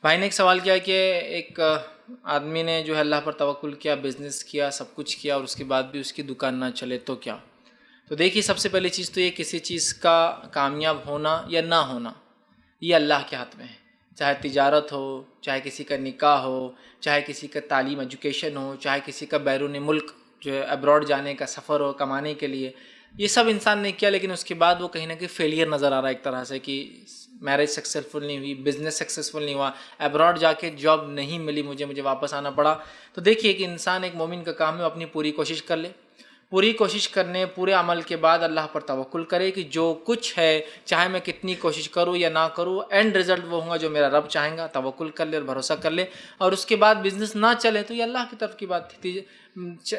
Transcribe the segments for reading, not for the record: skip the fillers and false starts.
بھائی نے ایک سوال کیا کہ ایک آدمی نے جو ہے اللہ پر توکل کیا، بزنس کیا، سب کچھ کیا، اور اس کے بعد بھی اس کی دکان نہ چلے تو کیا؟ تو دیکھیے، سب سے پہلی چیز تو یہ کسی چیز کا کامیاب ہونا یا نہ ہونا یہ اللہ کے ہاتھ میں ہے. چاہے تجارت ہو، چاہے کسی کا نکاح ہو، چاہے کسی کا تعلیم ایجوکیشن ہو، چاہے کسی کا بیرون ملک جو ہے ابراڈ جانے کا سفر ہو کمانے کے لیے، یہ سب انسان نے کیا، لیکن اس کے بعد وہ کہیں نہ کہیں فیلئر نظر آ رہا ہے ایک طرح سے کہ میرج سکسیزفل نہیں ہوئی، بزنس سکسیزفل نہیں ہوا، ابراڈ جا کے جاب نہیں ملی، مجھے واپس آنا پڑا. تو دیکھیے کہ انسان، ایک مومن کا کام ہے اپنی پوری کوشش کر لے، پوری کوشش کرنے، پورے عمل کے بعد اللہ پر توکل کرے کہ جو کچھ ہے، چاہے میں کتنی کوشش کروں یا نہ کروں، اینڈ رزلٹ وہ ہوگا جو میرا رب چاہیں گا. توکل کر لے اور بھروسہ کر لے. اور اس کے بعد بزنس نہ چلے تو یہ اللہ کی طرف کی بات تھی،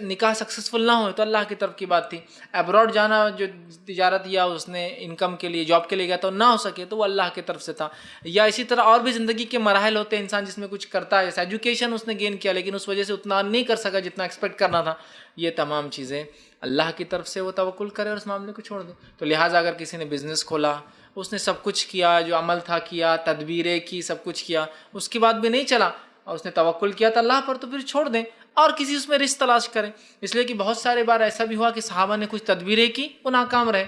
نکاح سکسیزفل نہ ہوئے تو اللہ کی طرف کی بات تھی، ابراڈ جانا جو تجارت یا اس نے انکم کے لیے جاب کے لیے گیا تو نہ ہو سکے تو وہ اللہ کی طرف سے تھا. یا اسی طرح اور بھی زندگی کے مراحل ہوتے ہیں انسان جس میں کچھ کرتا ہے، جیسے ایجوکیشن اس نے گین کیا لیکن اس وجہ سے اتنا نہیں کر سکا جتنا ایکسپیکٹ کرنا تھا. یہ تمام چیزیں اللہ کی طرف سے وہ توکل کرے اور اس معاملے کو چھوڑ دے. تو لہٰذا اگر کسی نے بزنس کھولا، اس نے سب کچھ کیا، جو عمل تھا کیا، تدبیریں کی، سب کچھ کیا، اس کے بعد بھی نہیں چلا اور اس نے توکل کیا تھا اللہ پر، تو پھر چھوڑ دیں اور کسی اس میں رزق تلاش کریں. اس لیے کہ بہت سارے بار ایسا بھی ہوا کہ صحابہ نے کچھ تدبیریں کی، وہ ناکام رہے،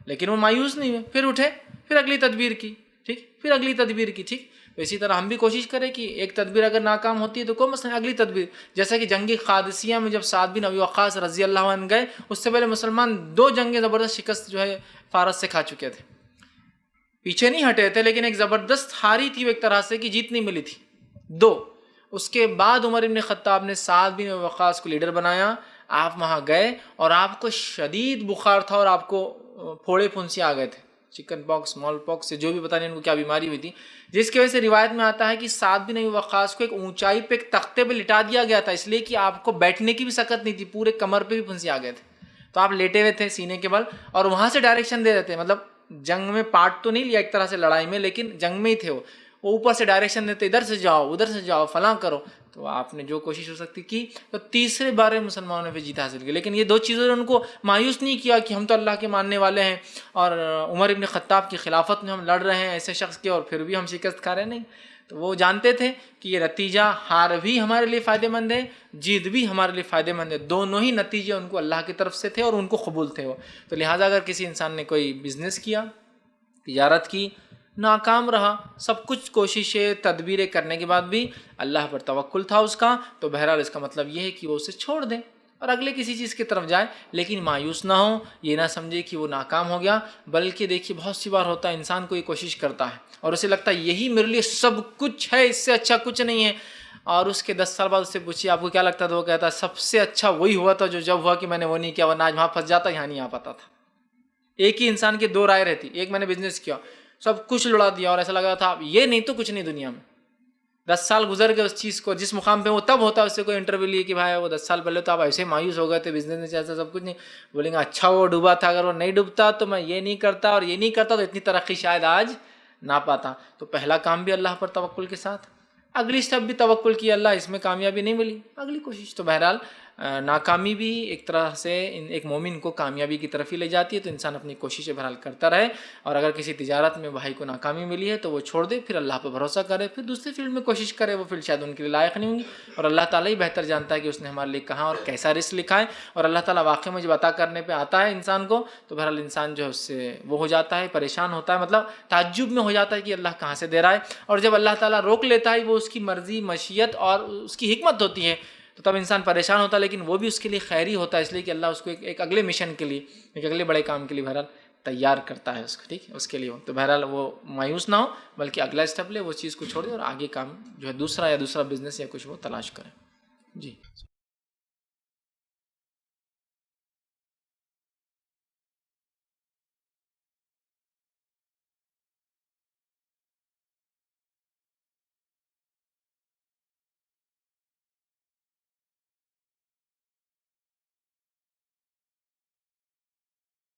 لیکن وہ مایوس نہیں ہوئے، پھر اٹھے، پھر اگلی تدبیر کی، ٹھیک، پھر اگلی تدبیر کی، ٹھیک. تو اسی طرح ہم بھی کوشش کریں کہ ایک تدبیر اگر ناکام ہوتی ہے تو کوئی مسئلہ، اگلی تدبیر. جیسا کہ جنگ قادسیہ میں جب سعد بن ابی وقاص رضی اللہ عنہ گئے، اس سے پہلے مسلمان 2 جنگیں زبردست شکست جو ہے فارس سے کھا چکے تھے، پیچھے نہیں ہٹے تھے، لیکن ایک زبردست ہاری تھی وہ ایک طرح سے کہ جیت نہیں ملی تھی 2. اس کے بعد عمر بن خطاب نے سعد بن ابی وقاص کو لیڈر بنایا. آپ وہاں گئے اور آپ کو شدید بخار تھا اور آپ کو پھوڑے پھنسی آ گئے تھے، چکن پاکس، اسمال پاکس سے جو بھی پتہ نہیں ان کو کیا بیماری ہوئی تھی، جس کی وجہ سے روایت میں آتا ہے کہ سعد بن ابی وقاص کو ایک اونچائی پہ ایک تختے پہ لٹا دیا گیا تھا، اس لیے کہ آپ کو بیٹھنے کی بھی سکت نہیں تھی، پورے کمر پہ بھی پھنسی آ گئے تھے. تو آپ لیٹے ہوئے تھے سینے کے بل اور وہاں سے ڈائریکشن دے رہے تھے، مطلب جنگ میں پارٹ تو نہیں لیا ایک طرح سے لڑائی میں، لیکن جنگ میں ہی تھے وہ اوپر سے ڈائریکشن دیتے، ادھر سے جاؤ، ادھر سے جاؤ، فلاں کرو. تو آپ نے جو کوشش ہو سکتی کی، تو تیسرے بار مسلمانوں نے پھر جیت حاصل کی. لیکن یہ 2 چیزوں نے ان کو مایوس نہیں کیا کہ ہم تو اللہ کے ماننے والے ہیں اور عمر ابن خطاب کی خلافت میں ہم لڑ رہے ہیں ایسے شخص کے، اور پھر بھی ہم شکست کھا رہے نہیں. تو وہ جانتے تھے کہ یہ نتیجہ، ہار بھی ہمارے لیے فائدہ مند ہے، جیت بھی ہمارے لیے فائدہ مند ہے، دونوں ہی نتیجے ان کو اللہ کی طرف سے تھے اور ان کو قبول تھے وہ. تو لہٰذا اگر کسی انسان نے کوئی بزنس کیا، تجارت کی، ناکام رہا، سب کچھ کوششیں تدبیریں کرنے کے بعد بھی اللہ پر توکل تھا اس کا، تو بہرحال اس کا مطلب یہ ہے کہ وہ اسے چھوڑ دیں اور اگلے کسی چیز کی طرف جائے، لیکن مایوس نہ ہو، یہ نہ سمجھے کہ وہ ناکام ہو گیا. بلکہ دیکھیے بہت سی بار ہوتا ہے انسان کوئی کوشش کرتا ہے اور اسے لگتا ہے یہی میرے لیے سب کچھ ہے، اس سے اچھا کچھ نہیں ہے، اور اس کے 10 سال بعد اس سے پوچھیے آپ کو کیا لگتا تھا، وہ کہتا ہے سب سے اچھا وہی ہوا تھا جو جب ہوا کہ میں نے وہ نہیں کیا، ورنہ آج وہاں پھنس جاتا، یہاں نہیں آ پاتا تھا. ایک ہی انسان کی 2 رائے رہتی، ایک میں نے بزنس کیا، سب کچھ لڑا دیا اور ایسا لگا تھا یہ نہیں تو کچھ نہیں دنیا میں. 10 سال گزر گئے اس چیز کو، جس مقام پہ وہ تب ہوتا ہے اس سے کوئی انٹرویو لیے کہ بھائی وہ 10 سال پہلے تو آپ ایسے مایوس ہو گئے تھے، بزنس میں جیسا سب کچھ نہیں، بولیں گے اچھا وہ ڈوبا تھا، اگر وہ نہیں ڈوبتا تو میں یہ نہیں کرتا اور یہ نہیں کرتا تو اتنی ترقی شاید آج نہ پاتا. تو پہلا کام بھی اللہ پر توکل کے ساتھ، اگلی سٹیپ بھی توکل کی، اللہ اس میں کامیابی نہیں ملی، اگلی کوشش. تو بہرحال ناکامی بھی ایک طرح سے ایک مومن کو کامیابی کی طرف ہی لے جاتی ہے. تو انسان اپنی کوششیں بہرحال کرتا رہے، اور اگر کسی تجارت میں بھائی کو ناکامی ملی ہے تو وہ چھوڑ دے، پھر اللہ پہ بھروسہ کرے، پھر دوسری فیلڈ میں کوشش کرے، وہ فیلڈ شاید ان کے لیے لائق نہیں ہوں گی، اور اللہ تعالیٰ ہی بہتر جانتا ہے کہ اس نے ہمارے لیے کہاں اور کیسا رزق لکھا ہے. اور اللہ تعالیٰ واقعی میں جب عطا کرنے پہ آتا ہے انسان کو، تو بہرحال انسان جو ہے اس سے وہ ہو جاتا ہے، پریشان ہوتا ہے، مطلب تعجب میں ہو جاتا ہے کہ اللہ کہاں سے دے رہا ہے. اور جب اللہ تعالیٰ روک لیتا ہے، وہ اس کی مرضی، مشیت اور اس کی حکمت ہوتی ہے، تو تب انسان پریشان ہوتا ہے، لیکن وہ بھی اس کے لیے خیر ہی ہوتا ہے، اس لیے کہ اللہ اس کو ایک اگلے مشن کے لیے، ایک اگلے بڑے کام کے لیے بہرحال تیار کرتا ہے اس کو، ٹھیک ہے، اس کے لیے. تو بہرحال وہ مایوس نہ ہو، بلکہ اگلا اسٹیپ لے، وہ چیز کو چھوڑ دے اور آگے کام جو ہے دوسرا بزنس یا کچھ وہ تلاش کرے. جی.